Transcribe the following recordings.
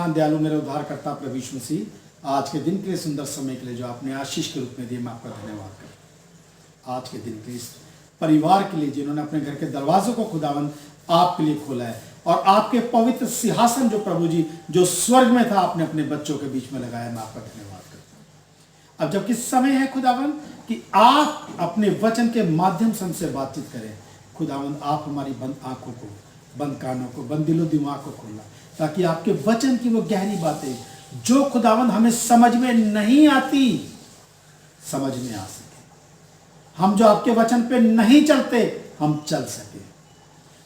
महान दयालु मेरे उद्धारकर्ता प्रभु यीशु मसीह, आज के दिन के लिए सुंदर समय के लिए जो आपने आशीष के रूप में दिए, मैं आपका धन्यवाद करता हूं। आज के दिन के इस परिवार के लिए जिन्होंने अपने घर के दरवाजों को खुदावन आपके लिए खोला है, और आपके पवित्र सिंहासन जो प्रभु जी जो स्वर्ग में था आपने अपने बच्चों के बीच में लगाया, मैं आपका धन्यवाद करता हूं। अब जबकि समय है खुदावन कि आप अपने वचन के माध्यम से हमसे बातचीत करें, खुदावन आप हमारी बंद आंखों को, बंद कानों को, बंद दिलो दिमाग को खोलना, ताकि आपके वचन की वो गहरी बातें जो खुदावन हमें समझ में नहीं आती, समझ में आ सके। हम जो आपके वचन पे नहीं चलते, हम चल सके।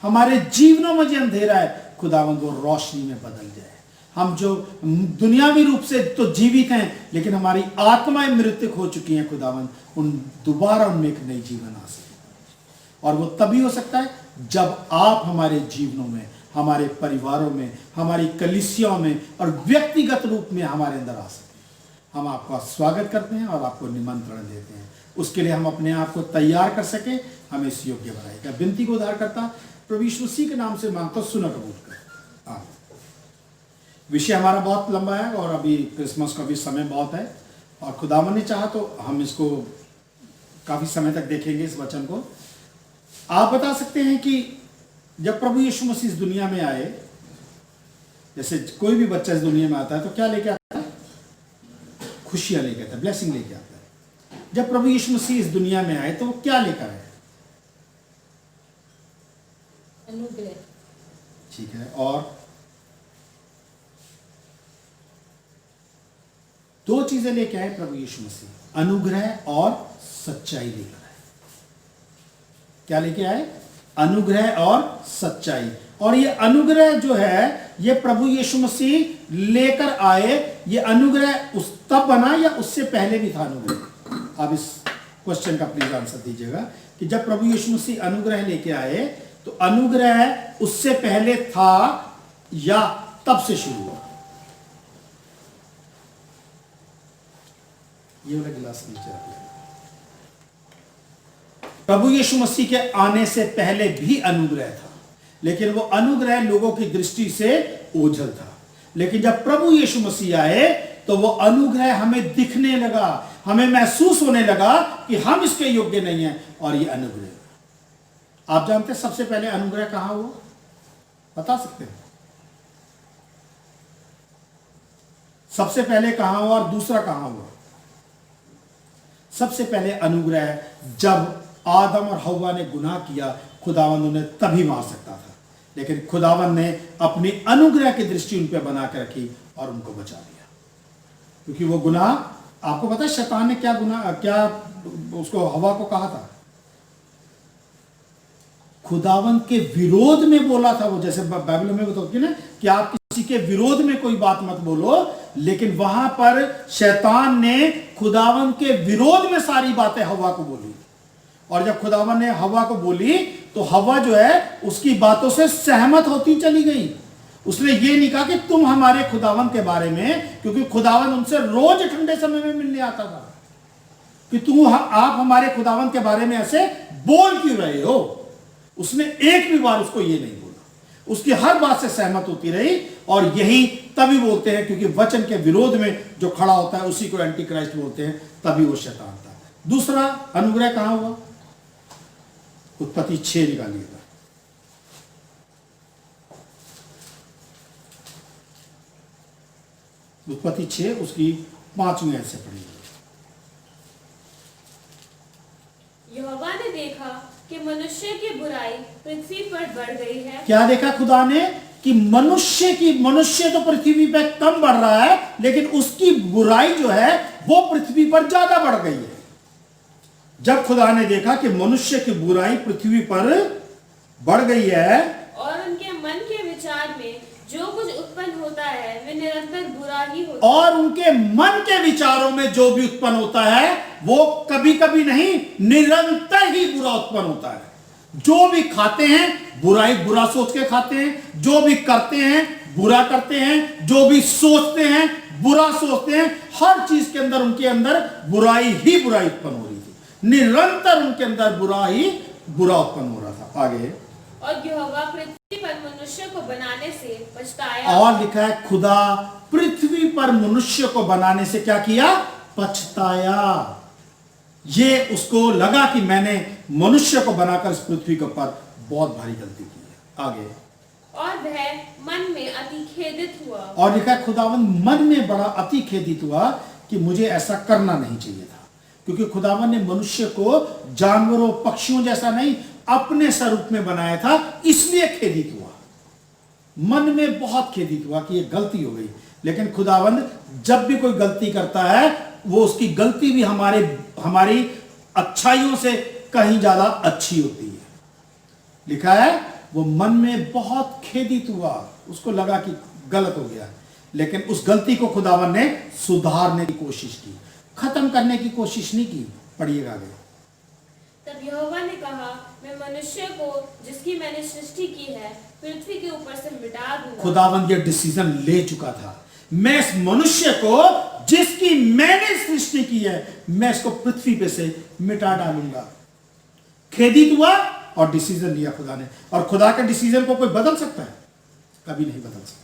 हमारे जीवनों में जो अंधेरा है खुदावन वो रोशनी में बदल जाए। हम जो दुनियावी रूप से तो जीवित हैं, लेकिन हमारी आत्माएं मृत्यु हो चुकी हैं खुदावन, उन दोबारा उनमें एक नई जीवन आ सके। और वो तभी हो सकता है जब आप हमारे जीवनों में, हमारे परिवारों में, हमारी कलीसियाओं में और व्यक्तिगत रूप में हमारे अंदर आ सके। हम आपका स्वागत करते हैं और आपको निमंत्रण देते हैं। उसके लिए हम अपने आप को तैयार कर सके, हमें इस योग्य बनाएगा। विनती को उद्धार करता प्रभु यीशु मसीह के नाम से मांगता हूं, सुनो कबूल कर। आमीन। विषय हमारा बहुत लंबा है और अभी क्रिसमस का भी समय बहुत है, और खुदावन ने चाहा तो हम इसको काफी समय तक देखेंगे इस वचन को। आप बता सकते हैं कि जब प्रभु यीशु मसीह इस दुनिया में आए, जैसे कोई भी बच्चा इस दुनिया में आता है तो क्या लेके आता है? खुशियां लेके आता है, ब्लेसिंग लेके आता है। जब प्रभु यीशु मसीह इस दुनिया में आए तो वो क्या लेकर आए? अनुग्रह। ठीक है, और दो चीजें लेके आए प्रभु यीशु मसीह, अनुग्रह और सच्चाई लेकर आए। क्या लेके आए? अनुग्रह और सच्चाई। और ये अनुग्रह जो है ये प्रभु यीशु मसीह लेकर आए। ये अनुग्रह उस तब बना या उससे पहले भी था अनुग्रह? आप इस क्वेश्चन का प्लीज आंसर दीजिएगा कि जब प्रभु यीशु मसीह अनुग्रह लेके आए तो अनुग्रह उससे पहले था या तब से शुरू हुआ? ये वाला गिलास नीचे रखिए। प्रभु यीशु मसीह के आने से पहले भी अनुग्रह था, लेकिन वो अनुग्रह लोगों की दृष्टि से ओझल था। लेकिन जब प्रभु यीशु मसीह आए तो वो अनुग्रह हमें दिखने लगा, हमें महसूस होने लगा कि हम इसके योग्य नहीं हैं, और ये अनुग्रह। आप जानते हैं सबसे पहले अनुग्रह कहां हुआ? बता सकते हैं सबसे पहले कहां हुआ और दूसरा कहां हुआ? सबसे पहले अनुग्रह जब आदम और हव्वा ने गुनाह किया, खुदावन उन्हें तभी मार सकता था, लेकिन खुदावन ने अपनी अनुग्रह की दृष्टि उन पर बना कर रखी और उनको बचा दिया। क्योंकि वो गुनाह, आपको पता है शैतान ने क्या उसको हव्वा को कहा था? खुदावन के विरोध में बोला था वो, जैसे बाइबल में बताती है ना कि आप किसी के विरोध में कोई बात मत बोलो, लेकिन वहां पर शैतान ने खुदावन के विरोध में सारी बातें हव्वा को बोली। और जब खुदावन ने हव्वा को बोली तो हव्वा जो है उसकी बातों से सहमत होती चली गई। उसने ये नहीं कहा कि तुम हमारे खुदावन के बारे में, क्योंकि खुदावन उनसे रोज ठंडे समय में मिलने आता था, कि आप हमारे खुदावन के बारे में ऐसे बोल क्यों रहे हो। उसने एक भी बार उसको ये नहीं बोला, उसकी हर बात से सहमत होती रही। और यही तभी बोलते हैं क्योंकि वचन के विरोध में जो खड़ा होता है उसी को एंटी क्राइस्ट बोलते हैं, तभी वो शैतान था। दूसरा अनुग्रह कहां हुआ? उत्पत्ति 6 निकालिएगा। उत्पत्ति 6 उसकी 5वीं आयत से पढ़िए। यहोवा ने देखा कि मनुष्य की बुराई पृथ्वी पर बढ़ गई है। क्या देखा खुदा ने? कि मनुष्य तो पृथ्वी पर कम बढ़ रहा है, लेकिन उसकी बुराई जो है वो पृथ्वी पर ज्यादा बढ़ गई है। जब खुदा ने देखा कि मनुष्य की बुराई पृथ्वी पर बढ़ गई है और उनके मन के विचार में जो कुछ उत्पन्न होता है वे निरंतर बुरा ही होता है। और उनके मन के विचारों में जो भी उत्पन्न होता है वो कभी कभी नहीं, निरंतर ही बुरा उत्पन्न होता है। जो भी खाते हैं बुरा सोच के खाते हैं, जो भी करते हैं बुरा करते हैं, जो भी सोचते हैं बुरा सोचते हैं। हर चीज के अंदर उनके अंदर बुराई उत्पन्न हो रही थी, निरंतर उनके अंदर बुरा उत्पन्न हो रहा था। आगे। और यहोवा पृथ्वी पर मनुष्य मनुष्य को बनाने से पछताया। और लिखा है खुदा पृथ्वी पर मनुष्य को बनाने से क्या किया? पछताया। ये उसको लगा कि मैंने मनुष्य को बनाकर इस पृथ्वी के ऊपर बहुत भारी गलती की है। आगे, और वह मन में अति खेदित हुआ। और लिखा है खुदावन मन में बड़ा अति खेदित हुआ कि मुझे ऐसा करना नहीं चाहिए था, क्योंकि खुदावन ने मनुष्य को जानवरों पक्षियों जैसा नहीं अपने स्वरूप में बनाया था, इसलिए खेदित हुआ। मन में बहुत खेदित हुआ कि ये गलती हो गई। लेकिन खुदावंद जब भी कोई गलती करता है, वो उसकी गलती भी हमारी अच्छाइयों से कहीं ज्यादा अच्छी होती है। लिखा है वो मन में बहुत खेदित हुआ, उसको लगा कि गलत हो गया, लेकिन उस गलती को खुदावन ने सुधारने की कोशिश की, खत्म करने की कोशिश नहीं की। पढ़िएगा आगे। तब यहोवा ने कहा, मैं मनुष्य को जिसकी मैंने सृष्टि की है पृथ्वी के ऊपर से मिटा दूंगा। खुदावंद ये डिसीजन ले चुका था, मैं इस मनुष्य को जिसकी मैंने सृष्टि की है, मैं इसको पृथ्वी पे से मिटा डालूंगा। खेदित हुआ और डिसीजन लिया खुदा ने। और खुदा के डिसीजन को कोई बदल सकता है? कभी नहीं बदल सकता।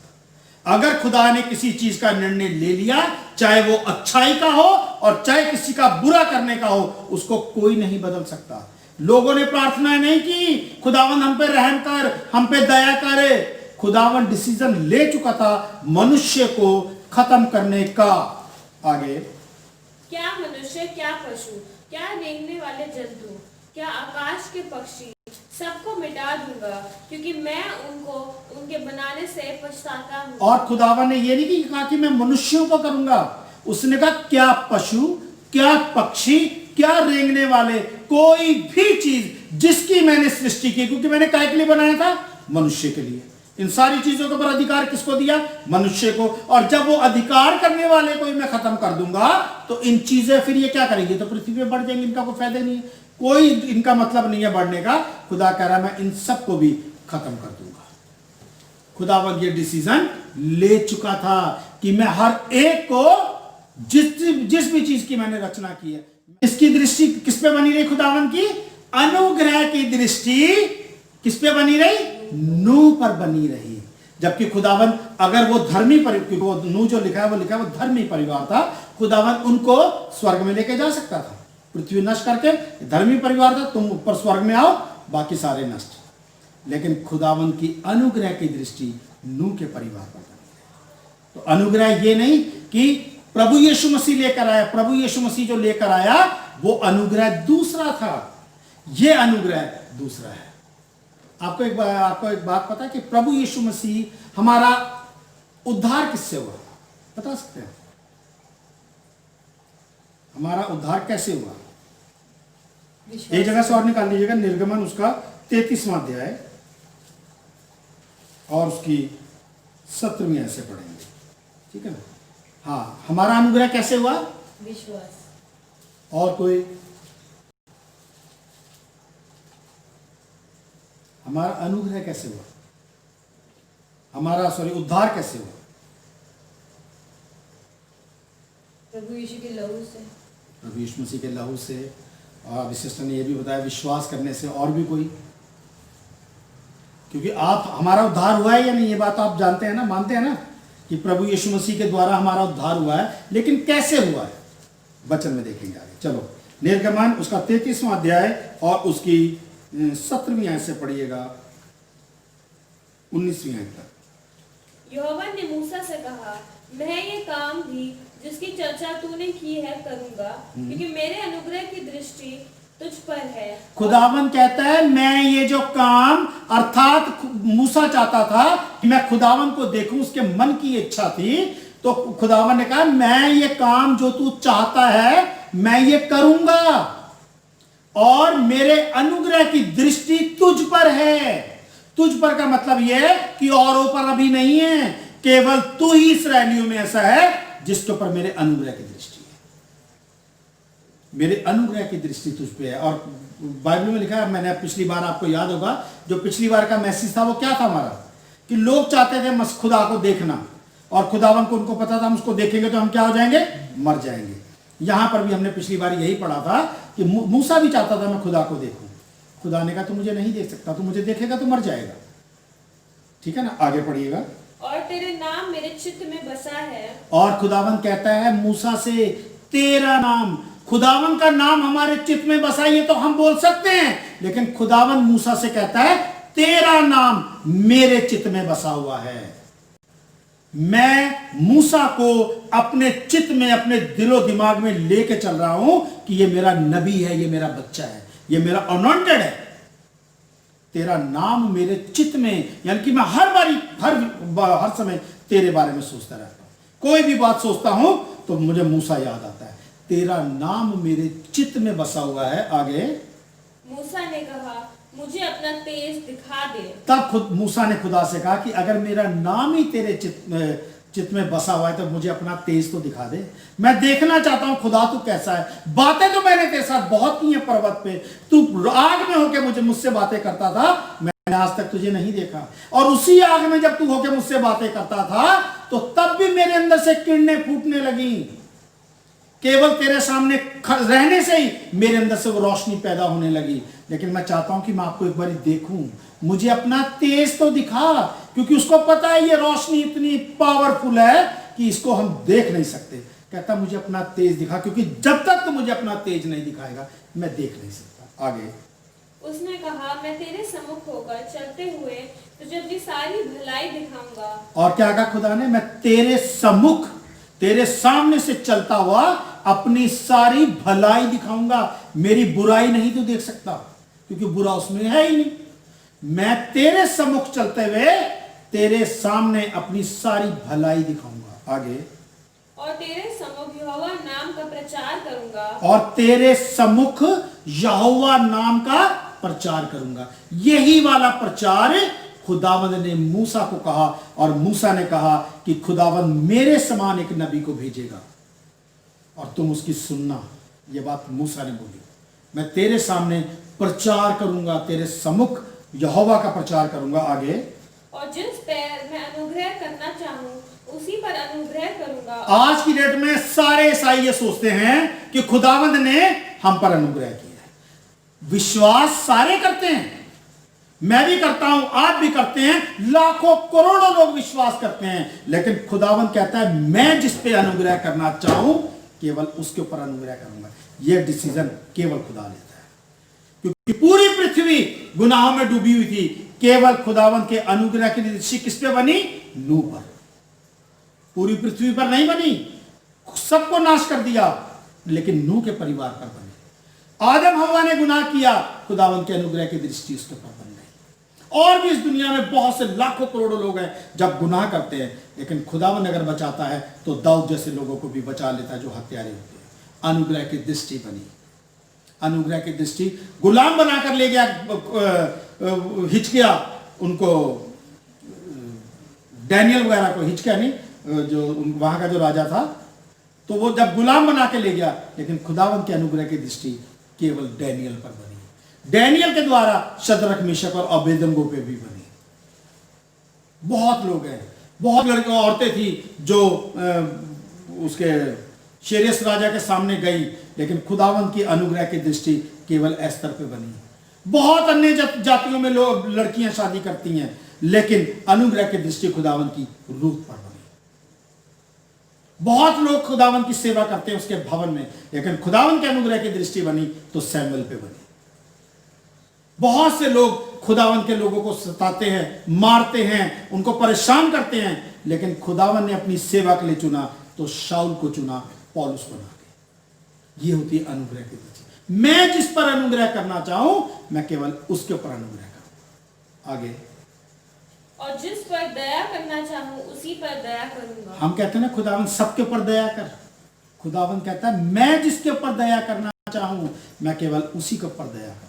अगर खुदा ने किसी चीज का निर्णय ले लिया, चाहे वो अच्छाई का हो और चाहे किसी का बुरा करने का हो, उसको कोई नहीं बदल सकता। लोगों ने प्रार्थना नहीं की खुदावन हम पे रहम कर, हम पे दया करे। खुदावन डिसीजन ले चुका था मनुष्य को खत्म करने का। आगे, क्या मनुष्य, क्या पशु, क्या रेंगने वाले जंतु, क्या आकाश के पक्षी, सबको मिटा दूंगा, क्योंकि मैं उनको उनके बनाने से पछताता हूँ। और खुदावन ने ये नहीं कहा कि मैं मनुष्यों को करूंगा, उसने कहा क्या पशु, क्या पक्षी, क्या रेंगने वाले, कोई भी चीज जिसकी मैंने सृष्टि की, क्योंकि मैंने काय के लिए बनाया था? मनुष्य के लिए। इन सारी चीजों के ऊपर अधिकार किसको दिया? मनुष्य को। और जब वो अधिकार करने वाले को मैं खत्म कर दूंगा, तो इन चीजें फिर ये क्या करेंगी? तो पृथ्वी पे बढ़ जाएंगे, इनका कोई फायदा नहीं है, कोई इनका मतलब नहीं है बढ़ने का। खुदा कह रहा है मैं इन सबको भी खत्म कर दूंगा। खुदावंद ये डिसीजन ले चुका था कि मैं हर एक को जिस भी चीज की मैंने रचना की है, इसकी दृष्टि किस पे बनी रही? खुदावंद की अनुग्रह की दृष्टि किस पे बनी रही? नूह पर बनी रही। जबकि खुदावन अगर वो धर्मी वो नूह जो लिखा है वो धर्मी परिवार था, खुदावन उनको स्वर्ग में लेके जा सकता था। पृथ्वी नष्ट करके धर्मी परिवार था, तुम ऊपर स्वर्ग में आओ, बाकी सारे नष्ट। लेकिन खुदावन की अनुग्रह की दृष्टि नूह के परिवार पर बनी। तो अनुग्रह ये नहीं कि प्रभु यीशु मसीह लेकर आया, प्रभु यीशु मसीह जो लेकर आया वो अनुग्रह दूसरा था, ये अनुग्रह दूसरा है। आपको एक बात पता है कि प्रभु यीशु मसीह हमारा उद्धार किससे हुआ? बता सकते हैं हमारा उद्धार कैसे हुआ? एक जगह से और निकाल लीजिएगा, निर्गमन उसका 33वां अध्याय और उसकी 17वीं ऐसे पढ़ेंगे, ठीक है ना? हाँ, हमारा अनुग्रह कैसे हुआ? विश्वास। और कोई? हमारा अनुग्रह कैसे हुआ? हमारा उद्धार कैसे हुआ? प्रभु यीशु के लहू से। प्रभु यीशु मसीह के लहू से। और विशिष्ट ने यह भी बताया विश्वास करने से। और भी कोई? क्योंकि आप हमारा उद्धार हुआ है या नहीं, ये बात आप जानते हैं ना, मानते हैं ना कि प्रभु यीशु मसीह के द्वारा हमारा उद्धार हुआ है, लेकिन कैसे हुआ है वचन में देखेंगे आगे। चलो, निर्गमन उसका 33वां अध्याय और उसकी 17वीं आयत से पढ़िएगा 19वीं आयत तक। यहोवा ने मूसा से कहा, मैं ये काम भी जिसकी चर्चा तूने की है करूंगा, क्योंकि मेरे अनुग्रह की दृष्टि तुझ पर है। खुदावन कहता है मैं ये जो काम, अर्थात मूसा चाहता था कि मैं खुदावन को देखूं, उसके मन की इच्छा थी, तो खुदावन ने कहा मैं ये काम जो तू चाहता है मैं ये करूंगा, और मेरे अनुग्रह की दृष्टि तुझ पर है। तुझ पर का मतलब यह है कि औरों पर अभी नहीं है, केवल तू ही इस्राएलियों में ऐसा है जिसके ऊपर मेरे अनुग्रह की दृष्टि है। मेरे अनुग्रह की दृष्टि तुझ पे है। और बाइबल में लिखा है, मैंने पिछली बार, आपको याद होगा जो पिछली बार का मैसेज था वो क्या था हमारा, कि लोग चाहते थे खुदा को देखना, और खुदावन को उनको पता था हम उसको देखेंगे तो हम क्या हो जाएंगे? मर जाएंगे। यहां पर भी हमने पिछली बार यही पढ़ा था कि मूसा भी चाहता था मैं खुदा को देखूं। खुदा ने कहा तू मुझे नहीं देख सकता, तू मुझे देखेगा तो मर जाएगा। ठीक है ना, आगे पढ़िएगा। और तेरे नाम मेरे चित्त में बसा है। और खुदावन कहता है मूसा से, तेरा नाम, खुदावन का नाम हमारे चित्त में बसा, ये तो हम बोल सकते हैं, लेकिन खुदावन मूसा से कहता है तेरा नाम मेरे चित्त में बसा हुआ है। मैं मूसा को अपने चित्त में, अपने दिलो दिमाग में लेके चल रहा हूं कि ये मेरा नबी है, ये मेरा बच्चा है, ये मेरा अनॉइंटेड है। तेरा नाम मेरे चित्त में, यानी कि मैं हर बारी हर समय तेरे बारे में सोचता रहता हूं। कोई भी बात सोचता हूं तो मुझे मूसा याद आता है। तेरा नाम मेरे चित्त में बसा हुआ है। आगे मूसा ने कहा, मुझे अपना तेज दिखा दे। तब खुद मूसा ने खुदा से कहा कि अगर मेरा नाम ही तेरे चित्त में बसा हुआ है तो मुझे अपना तेज तो दिखा दे। मैं देखना चाहता हूं खुदा तू कैसा है। बातें तो मैंने तेरे साथ बहुत की हैं पर्वत पे, तू आग में होके मुझसे बातें करता था, मैंने आज तक तुझे नहीं देखा। और उसी आग में जब तू होके मुझसे बातें करता था तो तब भी मेरे अंदर से किरणें फूटने लगी। केवल तेरे सामने रहने से ही मेरे अंदर से वो रोशनी पैदा होने लगी। लेकिन मैं चाहता हूं कि मैं आपको एक बार देखूं, मुझे अपना तेज तो दिखा, क्योंकि उसको पता है ये रोशनी इतनी पावरफुल है कि इसको हम देख नहीं सकते। कहता मुझे अपना तेज दिखा, क्योंकि जब तक तो मुझे अपना तेज नहीं दिखाएगा मैं देख नहीं सकता। आगे उसने कहा, मैं तेरे सम्मुख होकर चलते हुए तुझे अपनी सारी भलाई दिखाऊंगा। और क्या कहा खुदा ने, मैं तेरे सम्मुख, तेरे सामने से चलता हुआ अपनी सारी भलाई दिखाऊंगा। मेरी बुराई नहीं तो देख सकता, क्योंकि बुरा उसमें है ही नहीं। मैं तेरे सम्मुख चलते हुए तेरे सामने अपनी सारी भलाई दिखाऊंगा। आगे और तेरे सम्मुख यहोवा नाम का प्रचार करूंगा। और तेरे सम्मुख यहोवा नाम का प्रचार करूंगा। यही वाला प्रचार खुदावंद ने मूसा को कहा, और मूसा ने कहा कि खुदावंद मेरे समान एक नबी को भेजेगा और तुम उसकी सुनना। यह बात मूसा ने बोली, मैं तेरे सामने प्रचार करूंगा, तेरे सम्मुख यहोवा का प्रचार करूंगा। आगे और जिस पर मैं अनुग्रह करना चाहूं उसी पर अनुग्रह करूंगा। आज की डेट में सारे ईसाई ये सोचते हैं कि खुदावंद ने हम पर अनुग्रह किया है। विश्वास सारे करते हैं, मैं भी करता हूं, आप भी करते हैं, लाखों करोड़ों लोग विश्वास करते हैं, लेकिन खुदावंद कहता है मैं जिस पे अनुग्रह करना चाहूं केवल उसके ऊपर अनुग्रह करूंगा। यह डिसीजन केवल खुदा लेता है, क्योंकि पूरी पृथ्वी गुनाहों में डूबी हुई थी। केवल खुदावंद के अनुग्रह की दृष्टि किस पे बनी? नूह पर। पूरी पृथ्वी पर नहीं बनी, सबको नाश कर दिया, लेकिन नूह के परिवार पर बनी। आदम हव्वा ने गुनाह किया, खुदावंद के अनुग्रह की दृष्टि उसके ऊपर बन गई। और भी इस दुनिया में बहुत से लाखों करोड़ों लोग हैं जब गुनाह करते हैं, लेकिन खुदावंद अगर बचाता है तो दाऊद जैसे लोगों को भी बचा लेता है जो हत्यारे होते हैं। अनुग्रह की दृष्टि बनी, अनुग्रह की दृष्टि। गुलाम बनाकर ले गया हिचकिया उनको, डैनियल वगैरह को, हिचकिया नहीं, जो वहां का जो राजा था, तो वो जब गुलाम बना के ले गया, लेकिन खुदावंद के अनुग्रह की दृष्टि केवल डैनियल पर बनी। डैनियल के द्वारा शद्रक, मेशक और अबेदनगो पे भी बनी। बहुत लोग हैं, बहुत लड़कियां, औरतें थी जो उसके शेरेस राजा के सामने गई, लेकिन खुदावंद की अनुग्रह की दृष्टि केवल एस्तर पे बनी। बहुत अन्य जातियों में लोग, लड़कियां शादी करती हैं, लेकिन अनुग्रह की दृष्टि खुदावंद की रूत पर बनी। बहुत लोग खुदावंद की सेवा करते हैं उसके भवन में, लेकिन खुदावंद के अनुग्रह की दृष्टि बनी तो सैमुएल पे बनी। बहुत से लोग खुदावंद के लोगों को सताते हैं, मारते हैं, उनको परेशान करते हैं, लेकिन खुदावंद ने अपनी सेवा के लिए चुना तो शाऊल को चुना पौलुस बना के। ये होती है अनुग्रह की दृष्टि। मैं जिस पर अनुग्रह करना चाहूं मैं केवल उसके ऊपर अनुग्रह करूंगा। आगे और जिस पर दया करना चाहूं उसी पर दया करूंगा। हम कहते हैं ना खुदावंद सबके ऊपर दया कर, खुदावंद कहता है मैं जिसके ऊपर दया करना चाहूं मैं केवल उसी के ऊपर दया करूंगा।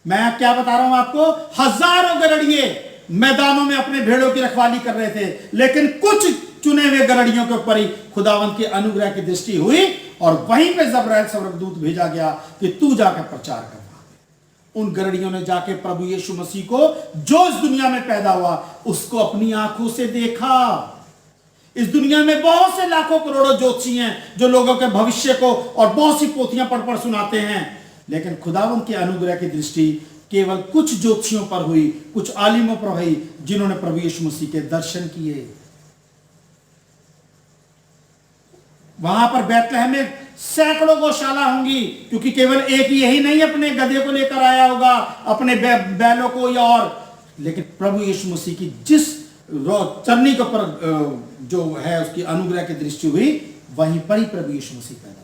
मैं क्या बता रहा हूं आपको, हजारों गड़ड़िए मैदानों में अपने भेड़ों की रखवाली कर रहे थे, लेकिन कुछ चुने हुए गड़ड़ियों के ऊपर ही खुदावंद की अनुग्रह की दृष्टि हुई, और वहीं पे जब्राइल स्वर्गदूत भेजा गया कि तू जाकर प्रचार कर। उन गड़ड़ियों ने जाके प्रभु यीशु मसीह को, जो इस दुनिया में पैदा हुआ, उसको अपनी आंखों से देखा। इस दुनिया में बहुत से लाखों करोड़ों ज्योतिषी हैं जो लोगों के भविष्य को और बहुत सी पोथियां पढ़ पढ़ सुनाते हैं, लेकिन खुदावंद के अनुग्रह की दृष्टि केवल कुछ ज्योतिषियों पर हुई, कुछ आलिमों पर हुई जिन्होंने प्रभु यीशु मसीह के दर्शन किए। वहां पर बैतलहम में सैकड़ों गौशाला होंगी, क्योंकि केवल एक यही नहीं अपने गधे को लेकर आया होगा, अपने बैलों को या और, लेकिन प्रभु यीशु मसीह की जिस चरनी के ऊपर जो है उसकी अनुग्रह की दृष्टि हुई, वहीं पर ही प्रभु यीशु मसीह पैदा हुआ।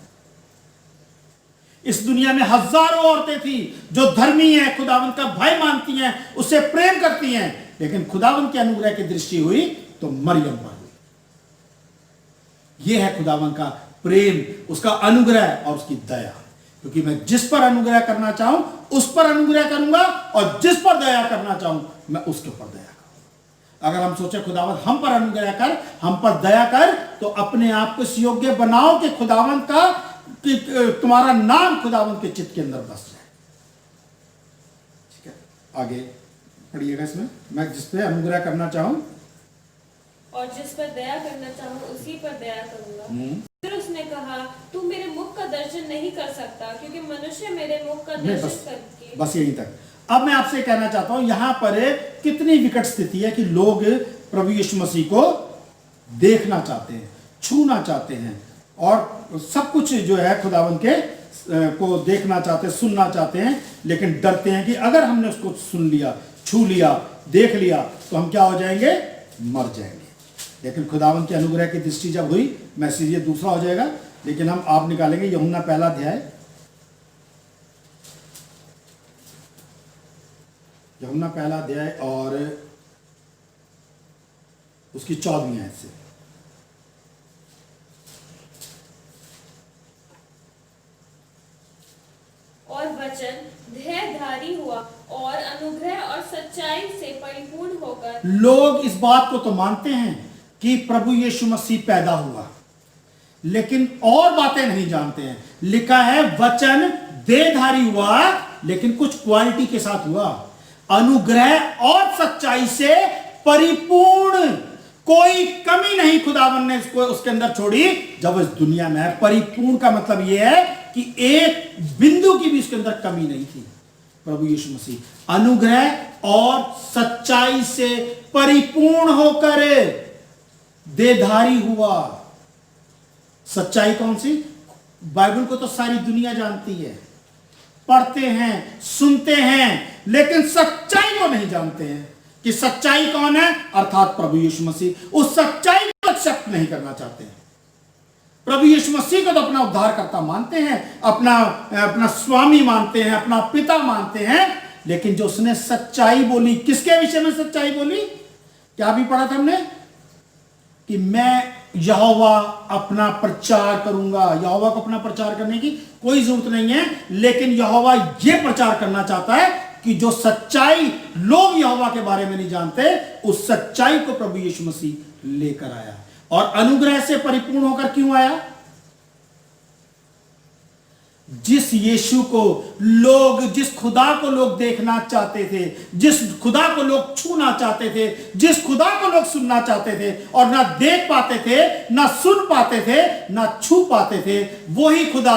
इस दुनिया में हजारों औरतें थी जो धर्मी हैं, खुदावंत का भय मानती हैं, उससे प्रेम करती हैं, लेकिन खुदावंत के अनुग्रह की दृष्टि हुई तो मरियम पर हुई। यह है खुदावंत का प्रेम, उसका अनुग्रह और उसकी दया, क्योंकि मैं जिस पर अनुग्रह करना चाहूं उस पर अनुग्रह करूंगा, और जिस पर दया करना चाहूं मैं उसके ऊपर दया करूंगा। अगर हम सोचे खुदावंत हम पर अनुग्रह कर, हम पर दया कर, तो अपने आप को इस योग्य बनाओ कि खुदावंत का कि तुम्हारा नाम खुदावंत के चित्त के अंदर बस जाए। ठीक है, आगे पढ़िएगा इसमें। मैं जिस पे अनुग्रह करना चाहूं और जिस पर दया करना चाहूं उसी पर दया करूंगा। फिर उसने कहा, तू मेरे मुख का दर्शन नहीं कर सकता, क्योंकि मनुष्य मेरे मुख का दर्शन करके। बस यहीं तक। अब मैं आपसे कहना चाहता हूं, यहां पर कितनी विकट स्थिति है कि लोग प्रभु यीशु मसीह को देखना चाहते हैं, छूना चाहते हैं, और सब कुछ जो है खुदावंत के को देखना चाहते हैं, सुनना चाहते हैं, लेकिन डरते हैं कि अगर हमने उसको सुन लिया, छू लिया, देख लिया तो हम क्या हो जाएंगे, मर जाएंगे। लेकिन खुदावंत के अनुग्रह की दृष्टि जब हुई, मैसेज ये दूसरा हो जाएगा, लेकिन हम आप निकालेंगे यूहन्ना पहला अध्याय, यूहन्ना पहला अध्याय और उसकी 14वीं आयत से। और वचन देहधारी हुआ और अनुग्रह और सच्चाई से परिपूर्ण होकर। लोग इस बात को तो मानते हैं कि प्रभु यीशु मसीह पैदा हुआ, लेकिन और बातें नहीं जानते हैं। लिखा है वचन देहधारी हुआ, लेकिन कुछ क्वालिटी के साथ हुआ, अनुग्रह और सच्चाई से परिपूर्ण, कोई कमी नहीं खुदावन ने इसको उसके अंदर छोड़ी जब इस दुनिया में है। परिपूर्ण का मतलब यह है कि एक बिंदु की भी उसके अंदर कमी नहीं थी। प्रभु यीशु मसीह अनुग्रह और सच्चाई से परिपूर्ण होकर देहधारी हुआ। सच्चाई कौन सी? बाइबल को तो सारी दुनिया जानती है, पढ़ते हैं, सुनते हैं, लेकिन सच्चाई को नहीं जानते हैं कि सच्चाई कौन है, अर्थात प्रभु यीशु मसीह। उस सच्चाई को एक्सेप्ट नहीं करना चाहते हैं। प्रभु यीशु मसीह को तो अपना उद्धारकर्ता मानते हैं, अपना स्वामी मानते हैं, अपना पिता मानते हैं, लेकिन जो उसने सच्चाई बोली, किसके विषय में सच्चाई बोली? क्या भी पढ़ा था हमने कि मैं यहोवा अपना प्रचार करूंगा। यहोवा को अपना प्रचार करने की कोई जरूरत नहीं है, लेकिन यहोवा यह प्रचार करना चाहता है कि जो सच्चाई लोग यहोवा के बारे में नहीं जानते, उस सच्चाई को प्रभु यीशु मसीह लेकर आया। और अनुग्रह से परिपूर्ण होकर क्यों आया? जिस यीशु को लोग, जिस खुदा को लोग देखना चाहते थे, जिस खुदा को लोग छूना चाहते थे, जिस खुदा को लोग सुनना चाहते थे, और ना देख पाते थे, ना सुन पाते थे, ना छू पाते थे, वही खुदा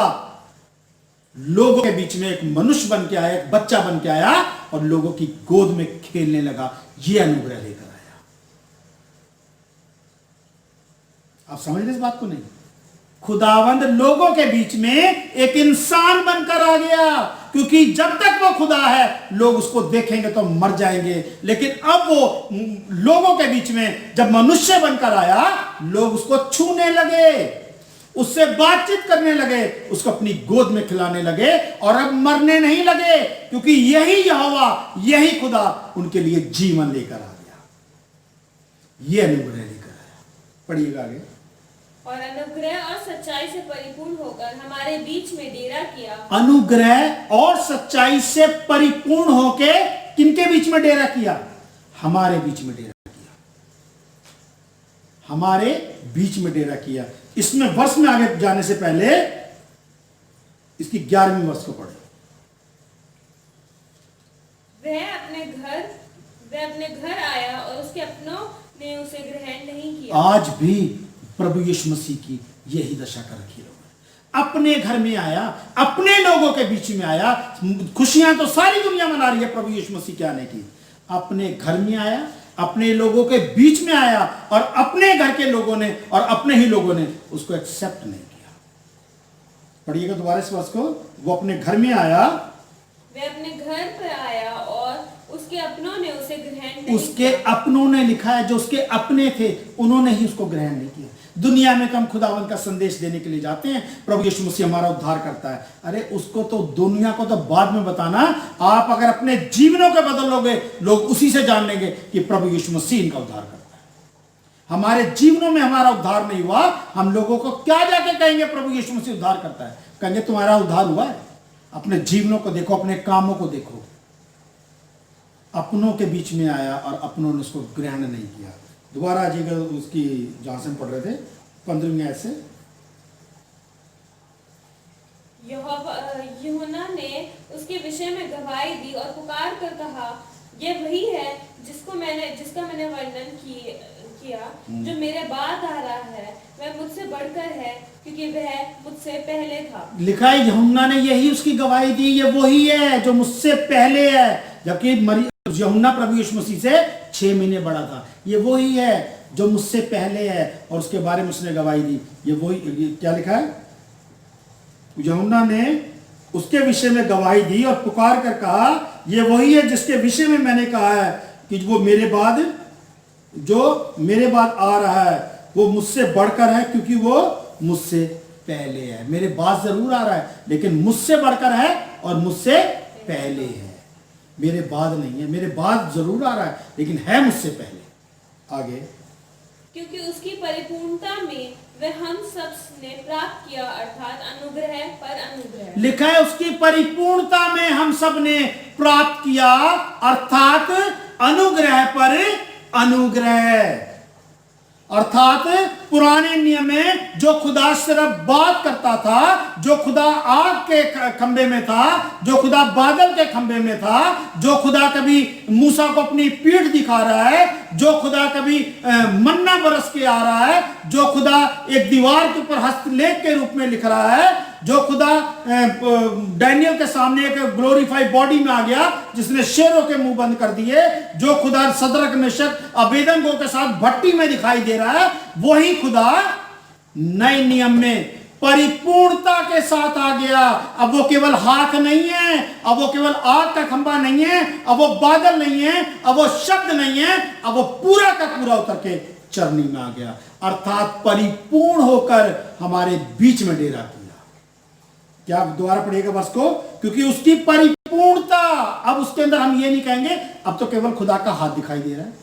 लोगों के बीच में एक मनुष्य बन के आया, एक बच्चा बन के आया और लोगों की गोद में खेलने लगा। यह अनुग्रह लेकर आया। आप समझ रहे इस बात को? नहीं, खुदावंद लोगों के बीच में एक इंसान बनकर आ गया, क्योंकि जब तक वो खुदा है लोग उसको देखेंगे तो मर जाएंगे, लेकिन अब वो लोगों के बीच में जब मनुष्य बनकर आया, लोग उसको छूने लगे, उससे बातचीत करने लगे, उसको अपनी गोद में खिलाने लगे, और अब मरने नहीं लगे, क्योंकि यही यहोवा, यही खुदा उनके लिए जीवन लेकर आ गया। यह अनुग्रह लेकर आया। पढ़िएगा आगे। और अनुग्रह और सच्चाई से परिपूर्ण होकर हमारे बीच में डेरा किया। अनुग्रह और सच्चाई से परिपूर्ण होके किनके बीच में डेरा किया? हमारे बीच में डेरा किया। हमारे बीच में डेरा किया। इसमें वर्ष में आगे जाने से पहले इसकी 11वीं वर्ष को पढ़े। वह अपने घर आया और उसके अपनों ने उसे ग्रहण नहीं किया। आज भी प्रभु यीशु मसीह की यही दशा कर रखी है। अपने घर में आया, अपने लोगों के बीच में आया। खुशियां तो सारी दुनिया मना रही है प्रभु यीशु मसीह के आने की। अपने घर में आया, अपने लोगों के बीच में आया, और अपने घर के लोगों ने और अपने ही लोगों ने उसको एक्सेप्ट नहीं किया। पढ़िएगा दोबारा इस वर्ष को। वो अपने घर में आया, वे अपने घर पर आया और उसके अपनों ने उसे ग्रहण नहीं उसके किया। अपनों ने, लिखा है जो उसके अपने थे उन्होंने ही उसको ग्रहण नहीं किया। दुनिया में हम खुदावन का संदेश देने के लिए जाते हैं, प्रभु यीशु मसीह हमारा उद्धार करता है। अरे उसको तो, दुनिया को तो बाद में बताना। आप अगर अपने जीवनों को बदल लोगे, लोग उसी से जान लेंगे कि प्रभु यीशु मसीह इनका उद्धार करता है। हमारे जीवनों में हमारा उद्धार नहीं हुआ, हम लोगों को क्या जाके कहेंगे प्रभु यीशु मसीह उद्धार करता है? कहेंगे तुम्हारा उद्धार हुआ है। अपने जीवनों को देखो, अपने कामों को देखो। अपनों के बीच में आया और अपनों ने उसको ग्रहण नहीं किया। दोबारा आइएगा उसकी, जहां से हम पढ़ रहे थे 15वीं आयत से। यूहन्ना ने उसके विषय में गवाही दी और पुकार कर कहा, यह वही है जिसका मैंने वर्णन किया, जो मेरे बाद आ रहा है। वह मुझसे बढ़कर है, क्योंकि वह मुझसे पहले था। लिखा है यूहन्ना ने यही उसकी गवाही दी, ये वही है जो मुझसे पहले है। जबकि यूहन्ना प्रभु यीशु मसीह से 6 महीने बड़ा था। ये वही है जो मुझसे पहले है, और उसके बारे में उसने गवाही दी। ये वही, क्या लिखा है? यूहन्ना ने उसके विषय में गवाही दी और पुकार कर कहा, ये वही है जिसके विषय में मैंने कहा है कि जो मेरे बाद आ रहा है वो मुझसे बढ़कर है, क्योंकि वो मुझसे पहले है। मेरे बाद जरूर आ रहा है, लेकिन मुझसे बढ़कर है और मुझसे पहले है। मेरे बाद नहीं है, मेरे बाद जरूर आ रहा है, लेकिन है मुझसे पहले। आगे, क्योंकि उसकी परिपूर्णता में वह हम सब ने प्राप्त किया, अर्थात अनुग्रह पर अनुग्रह। लिखा है उसकी परिपूर्णता में हम सब ने प्राप्त किया, अर्थात अनुग्रह पर अनुग्रह। अर्थात पुराने नियम में जो खुदा सिर्फ बात करता था, जो खुदा आग के खंबे में था, जो खुदा बादल के खंबे में था, जो खुदा कभी मूसा को अपनी पीठ दिखा रहा है, जो खुदा कभी मन्ना बरस के आ रहा है, जो खुदा एक दीवार के ऊपर हस्तलेख के रूप में लिख रहा है, जो खुदा डैनियल के सामने एक ग्लोरीफाइड बॉडी में आ गया जिसने शेरों के मुंह बंद कर दिए, जो खुदा सदरक मेशक अबेदनगो के साथ भट्टी में दिखाई दे रहा है, वही खुदा नए नियम में परिपूर्णता के साथ आ गया। अब वो केवल हाथ नहीं है, अब वो केवल आग का खंभा नहीं है, अब वो बादल नहीं है, अब वो शब्द नहीं है, अब वो पूरा का पूरा उतर के चरनी में आ गया, अर्थात परिपूर्ण होकर हमारे बीच में डेरा किया। क्या दोबारा पढ़िएगा वर्ष को? क्योंकि उसकी परिपूर्णता, अब उसके अंदर हम ये नहीं कहेंगे अब तो केवल खुदा का हाथ दिखाई दे रहा है,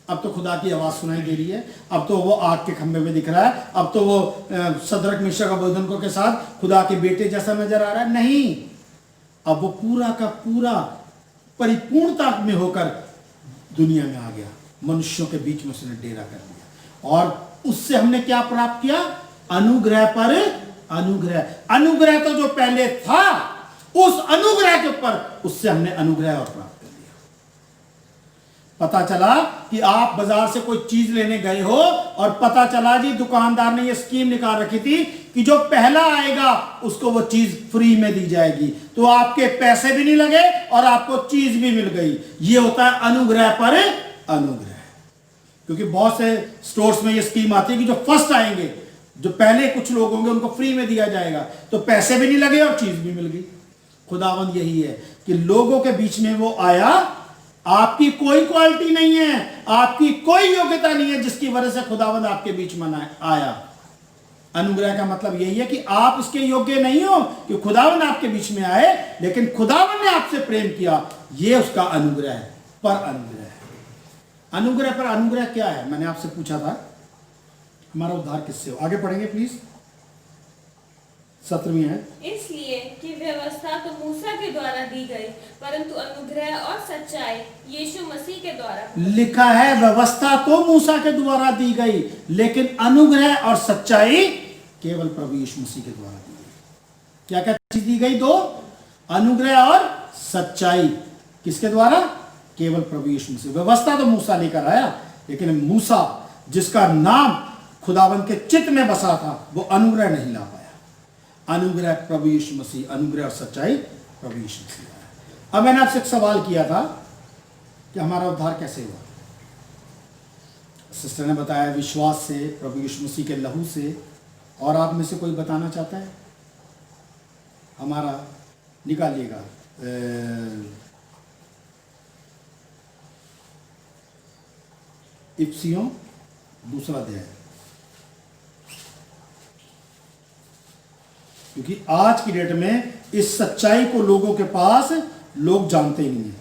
अब तो खुदा की आवाज सुनाई दे रही है, अब तो वो आग के खंभे में दिख रहा है, अब तो वो सदरक मेशक अबेदनगो के साथ खुदा के बेटे जैसा नजर आ रहा है। नहीं, अब वो पूरा का पूरा परिपूर्णता में होकर दुनिया में आ गया, मनुष्यों के बीच में उसने डेरा कर दिया। और उससे हमने क्या प्राप्त किया? अनुग्रह पर अनुग्रह। अनुग्रह तो जो पहले था, उस अनुग्रह के ऊपर उससे हमने अनुग्रह और प्राप्त कर लिया। पता चला कि आप बाजार से कोई चीज लेने गए हो और पता चला जी दुकानदार ने ये स्कीम निकाल रखी थी कि जो पहला आएगा उसको वो चीज फ्री में दी जाएगी, तो आपके पैसे भी नहीं लगे और आपको चीज भी मिल गई। ये होता है अनुग्रह पर अनुग्रह। क्योंकि बहुत से स्टोर्स में ये स्कीम आती है कि जो फर्स्ट आएंगे, जो पहले कुछ लोग होंगे, उनको फ्री में दिया जाएगा, तो पैसे भी नहीं लगे और चीज भी मिल गई। खुदावंद यही है कि लोगों के बीच में वो आया, आपकी कोई क्वालिटी नहीं है, आपकी कोई योग्यता नहीं है जिसकी वजह से खुदावंद आपके बीच में आया। अनुग्रह का मतलब यही है कि आप इसके योग्य नहीं हो कि खुदावंद आपके बीच में आए, लेकिन खुदावंद ने आपसे प्रेम किया, ये उसका अनुग्रह है, पर अनुग्रह है। अनुग्रह पर अनुग्रह क्या है? मैंने आपसे पूछा था हमारा उद्धार किससे हो। आगे पढ़ेंगे प्लीज, 17वीं है। इसलिए कि व्यवस्था तो मूसा के द्वारा दी गई, परंतु अनुग्रह और सच्चाई यीशु मसीह के द्वारा। लिखा है व्यवस्था तो मूसा के द्वारा दी गई, लेकिन अनुग्रह और सच्चाई केवल प्रभु यीशु मसीह के द्वारा दी गई। क्या क्या चीज दी गई? 2, अनुग्रह और सच्चाई। किसके द्वारा? केवल प्रभु यीशु मसीह। व्यवस्था तो मूसा लेकर आया, लेकिन मूसा जिसका नाम खुदावंद के चित्त में बसा था, वो अनुग्रह नहीं ला पाया। अनुग्रह प्रभु यीशु मसीह, अनुग्रह और सच्चाई प्रभु यीशु मसीह है। अब मैंने आपसे एक सवाल किया था कि हमारा उद्धार कैसे हुआ। सिस्टर ने बताया विश्वास से, प्रभु यीशु मसीह के लहू से। और आप में से कोई बताना चाहता है? हमारा निकालिएगा इफिसियों 2 अध्याय, क्योंकि आज की डेट में इस सच्चाई को लोगों के पास लोग जानते ही नहीं है।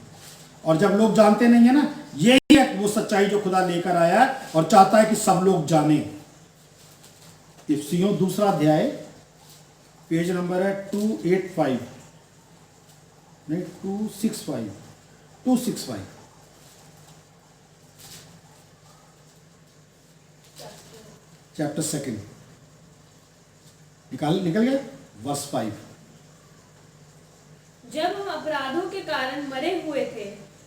और जब लोग जानते नहीं है ना, यही है वो सच्चाई जो खुदा लेकर आया है और चाहता है कि सब लोग जाने। इफिसियों 2 अध्याय, पेज नंबर है 285, नहीं 265 चैप्टर 2 निकल गया वर्स 5। जब हम अपराधों के कारण मरे हुए थे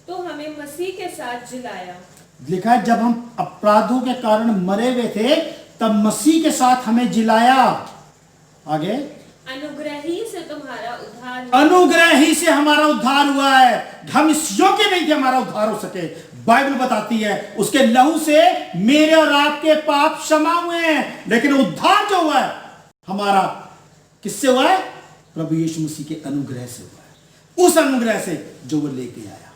तो हमें मसीह के साथ जिलाया। लिखा है जब हम अपराधों के कारण मरे हुए थे तब मसीह के साथ हमें जिलाया। आगे, अनुग्रह ही से तुम्हारा उद्धार हुआ। अनुग्रह ही से हमारा उद्धार हुआ है। हम इस योग्य नहीं थे हमारा उद्धार हो सके। बाइबल बताती है उसके लहू से मेरे और आपके पाप क्षमा हुए हैं। लेकिन उद्धार जो हुआ है हमारा किससे हुआ है? प्रभु यीशु मसीह के अनुग्रह से हुआ है। उस अनुग्रह से जो वो लेके आया,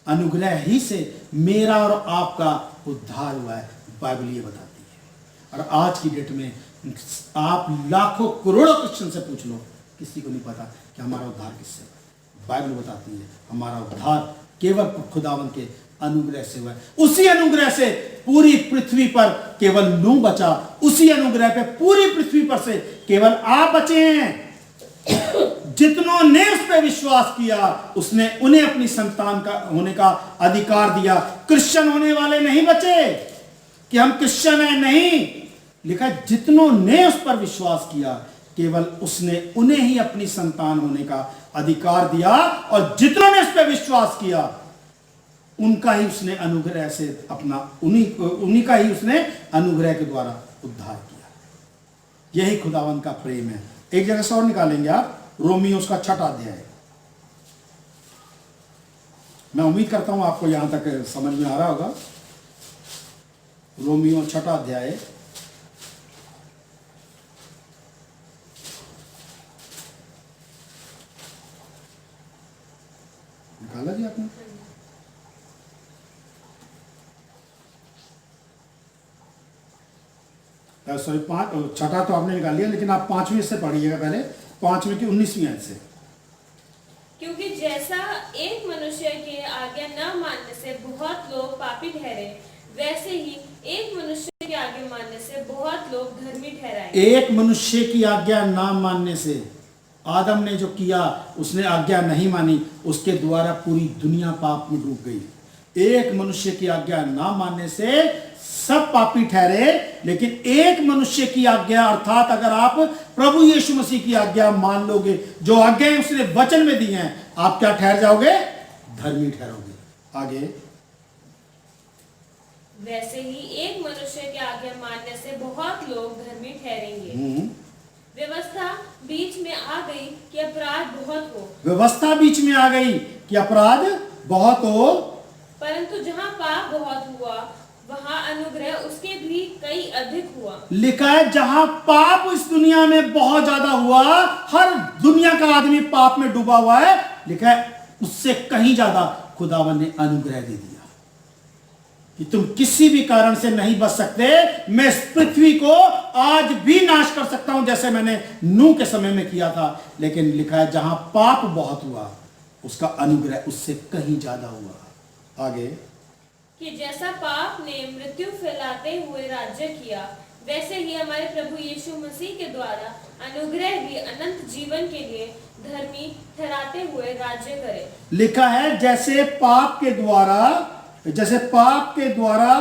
अनुग्रह ही से मेरा और आपका उद्धार हुआ है। बाइबल ये बताती है। और आज की डेट में आप लाखों करोड़ों क्रिश्चियन से पूछ लो, किसी को नहीं पता कि हमारा उद्धार किससे हुआ। बाइबल बताती है हमारा उद्धार केवल खुदावन के अनुग्रह से हुआ है। उसी अनुग्रह से पूरी पृथ्वी पर केवल नूह बचा। उसी अनुग्रह पे पूरी पृथ्वी पर से केवल आप बचे हैं। जितनों ने उस पर विश्वास किया उसने उन्हें अपनी संतान का होने का अधिकार दिया। क्रिश्चियन होने वाले नहीं बचे कि हम क्रिश्चियन हैं, नहीं। लिखा है जितनों ने उस पर विश्वास किया केवल उसने उन्हें ही अपनी संतान होने का अधिकार दिया। और जितनों ने उस पर विश्वास किया उनका ही उसने अनुग्रह से अपना उन्हीं का ही उसने अनुग्रह के द्वारा उद्धार किया। यही खुदावन का प्रेम है। एक जगह से और निकालेंगे आप, रोमियो उसका 6 अध्याय। मैं उम्मीद करता हूं आपको यहां तक समझ में आ रहा होगा। रोमियो 6 अध्याय, निकाला जी आपने? सॉरी 6 तो आपने निकाल लिया, लेकिन आप 5वीं से पढ़िएगा पहले, 5वीं की 19वीं आयत से। क्योंकि जैसा एक मनुष्य के आज्ञा न मानने से बहुत लोग पापी ठहरे, वैसे ही एक मनुष्य के आज्ञा मानने से बहुत लोग धर्मी ठहराए। एक मनुष्य की आज्ञा ना मानने से, आदम ने जो किया उसने आज्ञा नहीं मानी, उसके द्वारा पूरी दुनिया पाप में डूब गई। एक मनुष्य की आज्ञा ना मानने से सब पापी ठहरे, लेकिन एक मनुष्य की आज्ञा अर्थात अगर आप प्रभु यीशु मसीह की आज्ञा मान लोगे, जो आज्ञाएं उसने वचन में दी हैं, आप क्या ठहर जाओगे? धर्मी ठहरोगे। आगे, वैसे ही एक मनुष्य की आज्ञा मानने से बहुत लोग धर्मी ठहरेंगे। व्यवस्था बीच में आ गई कि अपराध बहुत हो। व्यवस्था बीच में आ गई कि अपराध बहुत हो, परंतु जहाँ पाप बहुत हुआ वहाँ अनुग्रह उसके भी कई अधिक हुआ। लिखा है जहां पाप इस दुनिया में बहुत ज्यादा हुआ, हर दुनिया का आदमी पाप में डूबा हुआ है, लिखा है उससे कहीं ज्यादा खुदावन ने अनुग्रह दे दिया कि तुम किसी भी कारण से नहीं बच सकते। मैं इस पृथ्वी को आज भी नाश कर सकता हूं जैसे मैंने नूह के समय में किया था, लेकिन लिखा है जहां पाप बहुत हुआ उसका अनुग्रह उससे कहीं ज्यादा हुआ। आगे, कि जैसा पाप ने मृत्यु फैलाते हुए राज्य किया, वैसे ही हमारे प्रभु यीशु मसीह के द्वारा अनुग्रह भी अनंत जीवन के लिए धर्मी ठहराते हुए राज्य करे। लिखा है जैसे पाप के द्वारा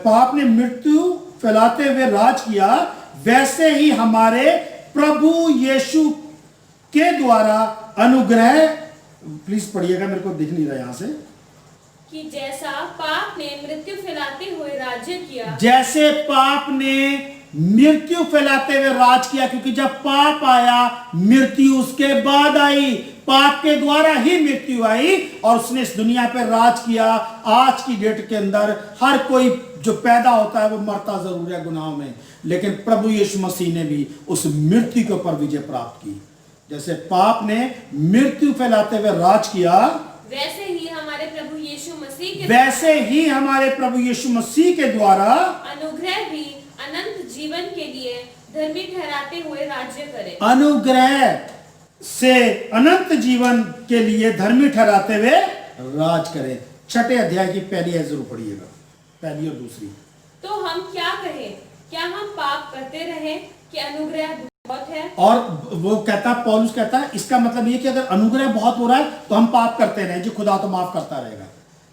पाप ने मृत्यु फैलाते हुए राज किया, वैसे ही हमारे प्रभु यीशु के द्वारा अनुग्रह, प्लीज पढ़िएगा, मेरे को दिख नहीं रहा यहां से, कि जैसा पाप ने मृत्यु फैलाते हुए राज्य किया, जैसे पाप ने मृत्यु फैलाते हुए राज किया, क्योंकि जब पाप आया मृत्यु उसके बाद आई, पाप के द्वारा ही मृत्यु आई और उसने इस दुनिया पर राज किया। आज की डेट के अंदर हर कोई जो पैदा होता है वो मरता जरूर है गुनाहों में, लेकिन प्रभु यीशु मसीह ने भी उस मृत्यु के ऊपर विजय प्राप्त की। जैसे पाप ने मृत्यु फैलाते हुए राज किया, वैसे ही हमारे प्रभु यीशु मसीह के द्वारा अनुग्रह भी अनंत जीवन के लिए धर्मी ठहराते हुए राज्य करे। अनुग्रह से अनंत जीवन के लिए धर्मी ठहराते हुए राज करे। छठे अध्याय की पहली आयत जरूर पढ़िएगा, पहली और दूसरी। तो हम क्या कहें? क्या हम पाप करते रहें कि अनुग्रह बहुत है? और वो कहता, पौलुस कहता है इसका मतलब ये कि अगर अनुग्रह बहुत हो रहा है तो हम पाप करते रहें जी, खुदा तो माफ करता रहेगा।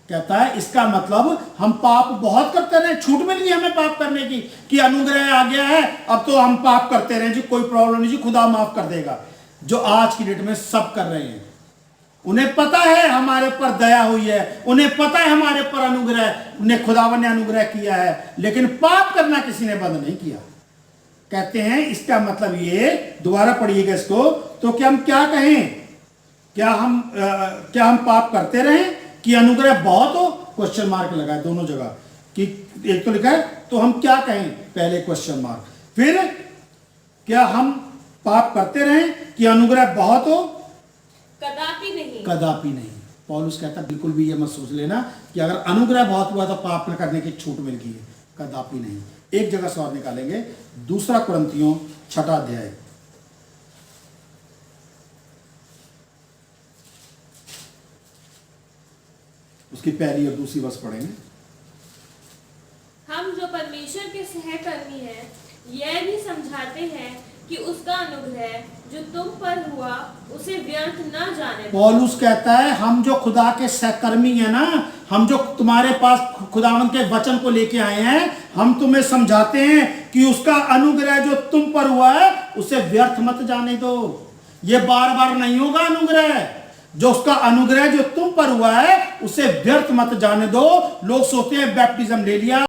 कहता है इसका मतलब हम पाप बहुत करते रहें, छूट मिल गई हमें पाप करने की कि अनुग्रह आ गया है अब तो हम पाप करते रहें जी, कोई प्रॉब्लम नहीं जी, खुदा माफ कर देगा। जो आज की डेट में सब कर रहे हैं, उन्हें पता है हमारे पर दया हुई है, उन्हें पता है हमारे पर अनुग्रह, उन्हें खुदावन ने अनुग्रह किया है, लेकिन पाप करना किसी ने बंद नहीं किया। कहते हैं इसका मतलब ये, दोबारा पढ़िएगा इसको, तो क्या हम क्या कहें? क्या हम पाप करते रहें कि अनुग्रह बहुत हो? क्वेश्चन मार्क लगा है दोनों जगह कि एक तो लिखा है तो हम क्या कहें, पहले क्वेश्चन मार्क, फिर क्या हम पाप करते रहें कि अनुग्रह बहुत हो? कदापि नहीं, कदापि नहीं। पौलुस कहता बिल्कुल भी ये मत सोच लेना कि अगर अनुग्रह बहुत हुआ तो पाप न करने की छूट मिल गई है, कदापि नहीं। एक जगह से और निकालेंगे, दूसरा कुरिन्थियों 6 अध्याय, उसकी पहली और दूसरी वर्ष पढ़ेंगे। हम जो परमेश्वर के सहकर्मी हैं यह भी समझाते हैं कि उसका अनुग्रह जो तुम पर हुआ उसे व्यर्थ न जाने दो। पौलुस कहता है हम जो खुदा के सहकर्मी हैं ना, हम जो तुम्हारे पास खुदावन के वचन को लेके आए हैं, हम तुम्हें समझाते हैं कि उसका अनुग्रह जो तुम पर हुआ है उसे व्यर्थ मत जाने दो। ये बार बार नहीं होगा अनुग्रह, जो उसका अनुग्रह जो तुम पर हुआ है उसे व्यर्थ मत जाने दो। लोग सोचते हैं बैप्टिज्म ले लिया,